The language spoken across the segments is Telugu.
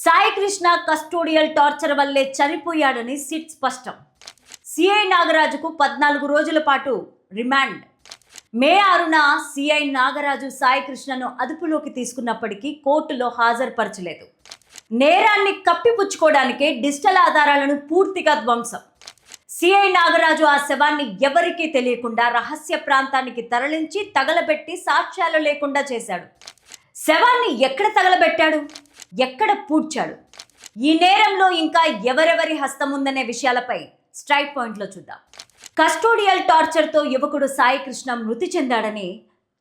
సాయి కృష్ణ కస్టోడియల్ టార్చర్ వల్లే చనిపోయాడని సిట్ స్పష్టం. సిఐ నాగరాజుకు 14 రోజుల పాటు రిమాండ్. మే 6న సిఐ నాగరాజు సాయి కృష్ణను అదుపులోకి తీసుకున్నప్పటికీ కోర్టులో హాజరుపరచలేదు. నేరాన్ని కప్పిపుచ్చుకోవడానికే డిజిటల్ ఆధారాలను పూర్తిగా ధ్వంసం. సిఐ నాగరాజు ఆ శవాన్ని ఎవరికీ తెలియకుండా రహస్య ప్రాంతానికి తరలించి తగలబెట్టి సాక్ష్యాలు లేకుండా చేశాడు. శవాన్ని ఎక్కడ తగలబెట్టాడు, ఎక్కడ పూడ్చాడు, ఈ నేరంలో ఇంకా ఎవరెవరి హస్తం ఉందనే విషయాలపై స్ట్రైక్ పాయింట్లో చూద్దాం. కస్టోడియల్ టార్చర్తో యువకుడు సాయి కృష్ణ మృతి చెందాడని,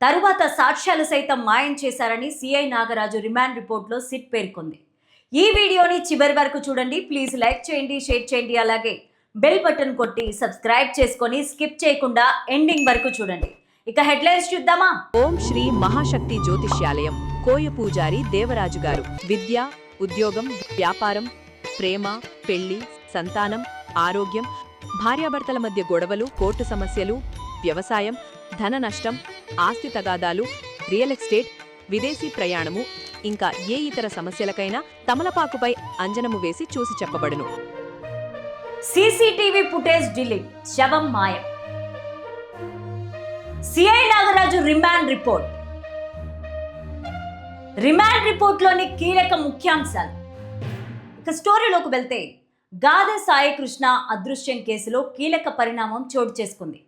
తరువాత సాక్ష్యాలు సైతం మాయం చేశారని సిఐ నాగరాజు రిమాండ్ రిపోర్ట్లో సిట్ పేర్కొంది. ఈ వీడియోని చివరి వరకు చూడండి. ప్లీజ్ లైక్ చేయండి, షేర్ చేయండి, అలాగే బెల్ బటన్ కొట్టి సబ్స్క్రైబ్ చేసుకొని స్కిప్ చేయకుండా ఎండింగ్ వరకు చూడండి. ఇక హెడ్లైన్స్ చూద్దామా. ఓం శ్రీ మహాశక్తి జ్యోతిష్యాలయం కోయ పూజారి దేవరాజు గారు. విద్య, ఉద్యోగం, వ్యాపారం, ప్రేమ, పెళ్లి, సంతానం, ఆరోగ్యం, భార్యాభర్తల మధ్య గొడవలు, కోర్టు సమస్యలు, వ్యవసాయం, ధన నష్టం, ఆస్తి తగాదాలు, రియల్ ఎస్టేట్, విదేశీ ప్రయాణము, ఇంకా ఏ ఇతర సమస్యలకైనా తమలపాకుపై అంజనము వేసి చూసి చెప్పబడును. సీసీటీవీ ఫుటేజ్ డిలీట్, శవం మాయం. CI Nagaraju remand report. Remand రిపోర్ట్లోని కీలక ముఖ్యాంశాలు. ఇక స్టోరీలోకి వెళ్తే, గాదె సాయి కృష్ణ అదృశ్యం కేసులో కీలక పరిణామం చోటు చేసుకుంది.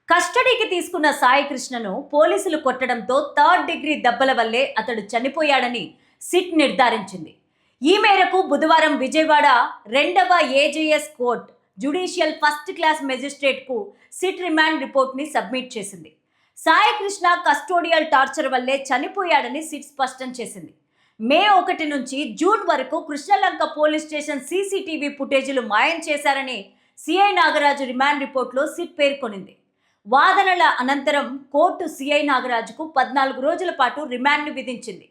కస్టడీకి తీసుకున్న సాయి కృష్ణను పోలీసులు కొట్టడంతో 3rd డిగ్రీ దెబ్బల వల్లే అతడు చనిపోయాడని సిట్ నిర్ధారించింది. ఈ మేరకు బుధవారం విజయవాడ 2వ AJS court judicial first class మెజిస్ట్రేట్కు సిట్ రిమాండ్ రిపోర్ట్ని సబ్మిట్ చేసింది. సాయి కృష్ణ కస్టోడియల్ టార్చర్ వల్లే చనిపోయాడని సిట్ స్పష్టం చేసింది. మే 1 నుంచి జూన్ వరకు కృష్ణలంక పోలీస్ స్టేషన్ సీసీటీవీ ఫుటేజీలు మాయం చేశారని సిఐ నాగరాజు రిమాండ్ రిపోర్ట్లో సిట్ పేర్కొనింది. వాదనల అనంతరం కోర్టు సిఐ నాగరాజుకు 14 రోజుల పాటు రిమాండ్ను విధించింది.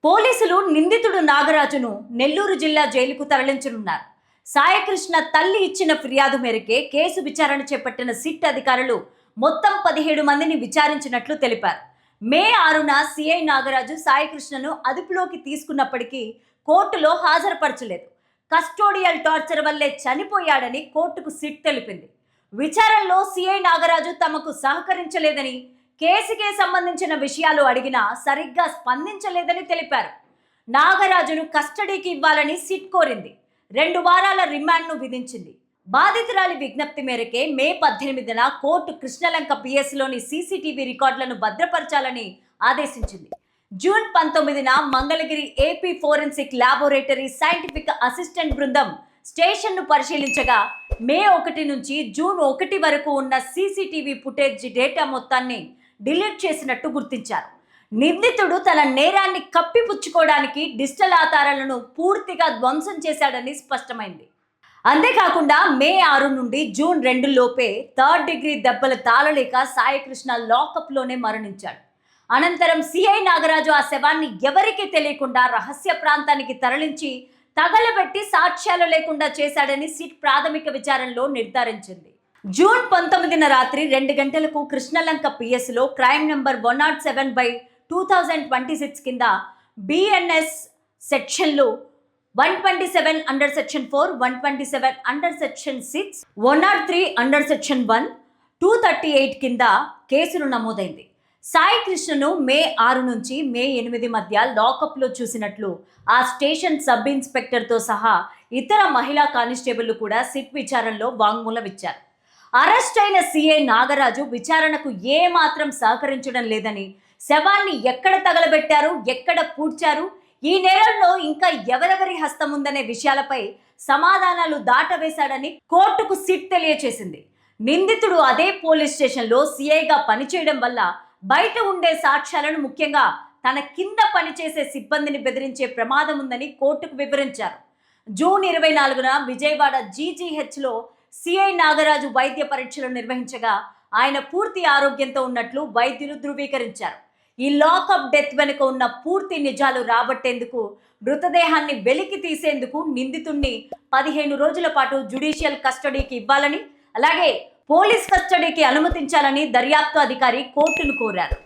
పోలీసులు నిందితుడు నాగరాజును నెల్లూరు జిల్లా జైలుకు తరలించనున్నారు. సాయికృష్ణ తల్లి ఇచ్చిన ఫిర్యాదు మేరకే కేసు విచారణ చేపట్టిన సిట్ అధికారులు మొత్తం 17 మందిని విచారించినట్లు తెలిపారు. మే 6న సిఐ నాగరాజు సాయికృష్ణను అదుపులోకి తీసుకున్నప్పటికీ కోర్టులో హాజరుపరచలేదు. కస్టోడియల్ టార్చర్ వల్లే చనిపోయాడని కోర్టుకు సిట్ తెలిపింది. విచారణలో సిఐ నాగరాజు తమకు సహకరించలేదని, కేసుకే సంబంధించిన విషయాలు అడిగినా సరిగ్గా స్పందించలేదని తెలిపారు. నాగరాజును కస్టడీకి ఇవ్వాలని సిట్ కోరింది. 2 వారాల రిమాండ్ను విధించింది. బాధితురాలి విజ్ఞప్తి మేరకే మే 18న కోర్టు కృష్ణలంక పిఎస్లోని సీసీటీవీ రికార్డులను భద్రపరచాలని ఆదేశించింది. జూన్ 19న Mangalagiri AP forensic laboratory scientific assistant బృందం స్టేషన్ను పరిశీలించగా మే 1 నుంచి జూన్ 1 వరకు ఉన్న సీసీటీవీ ఫుటేజ్ డేటా మొత్తాన్ని డిలీట్ చేసినట్టు గుర్తించారు. నిందితుడు తన నేరాన్ని కప్పిపుచ్చుకోవడానికి డిజిటల్ ఆధారాలను పూర్తిగా ధ్వంసం చేశాడని స్పష్టమైంది. అంతేకాకుండా మే 6 నుండి జూన్ 2 లోపే 3rd డిగ్రీ దెబ్బలు తాళలేక సాయికృష్ణ లాకప్లోనే మరణించాడు. అనంతరం సిఐ నాగరాజు ఆ శవాన్ని ఎవరికీ తెలియకుండా రహస్య ప్రాంతానికి తరలించి తగలబెట్టి సాక్ష్యాలు లేకుండా చేశాడని సిట్ ప్రాథమిక విచారణలో నిర్ధారించింది. జూన్ 19న రాత్రి 2 గంటలకు కృష్ణలంక పిఎస్లో క్రైమ్ నంబర్ 107/2026 కింద బిఎన్ఎస్ సెక్షన్లు 127 under section 4, 127 under section 6, 103 under section 1, 238 కింద కేసులు నమోదైంది. సాయి కృష్ణను మే 6 నుంచి మే 8 మధ్య లాకప్లో చూసినట్లు ఆ స్టేషన్ సబ్ ఇన్స్పెక్టర్తో సహా ఇతర మహిళా కానిస్టేబుళ్లు కూడా సిట్ విచారణలో వాంగ్మూలం ఇచ్చారు. అరెస్ట్ అయిన సిఐ నాగరాజు విచారణకు ఏమాత్రం సహకరించడం లేదని, శవాన్ని ఎక్కడ తగలబెట్టారు, ఎక్కడ పూడ్చారు, ఈ నేరంలో ఇంకా ఎవరెవరి హస్తం ఉందనే విషయాలపై సమాధానాలు దాటవేశాడని కోర్టుకు సిట్ తెలియచేసింది. నిందితుడు అదే పోలీస్ స్టేషన్లో సిఐగా పనిచేయడం వల్ల బయట ఉండే సాక్ష్యాలను, ముఖ్యంగా తన కింద పనిచేసే సిబ్బందిని బెదిరించే ప్రమాదం ఉందని కోర్టుకు వివరించారు. జూన్ 24న విజయవాడ జీజీహెచ్లో సిఐ నాగరాజు వైద్య పరీక్షలు నిర్వహించగా ఆయన పూర్తి ఆరోగ్యంతో ఉన్నట్లు వైద్యులు ధృవీకరించారు. ఈ లాకప్ డెత్ వెనుక ఉన్న పూర్తి నిజాలు రాబట్టేందుకు, మృతదేహాన్ని వెలికి తీసేందుకు నిందితుణ్ణి 15 రోజుల పాటు జ్యుడిషియల్ కస్టడీకి ఇవ్వాలని, అలాగే పోలీస్ కస్టడీకి అనుమతించాలని దర్యాప్తు అధికారి కోర్టును కోరారు.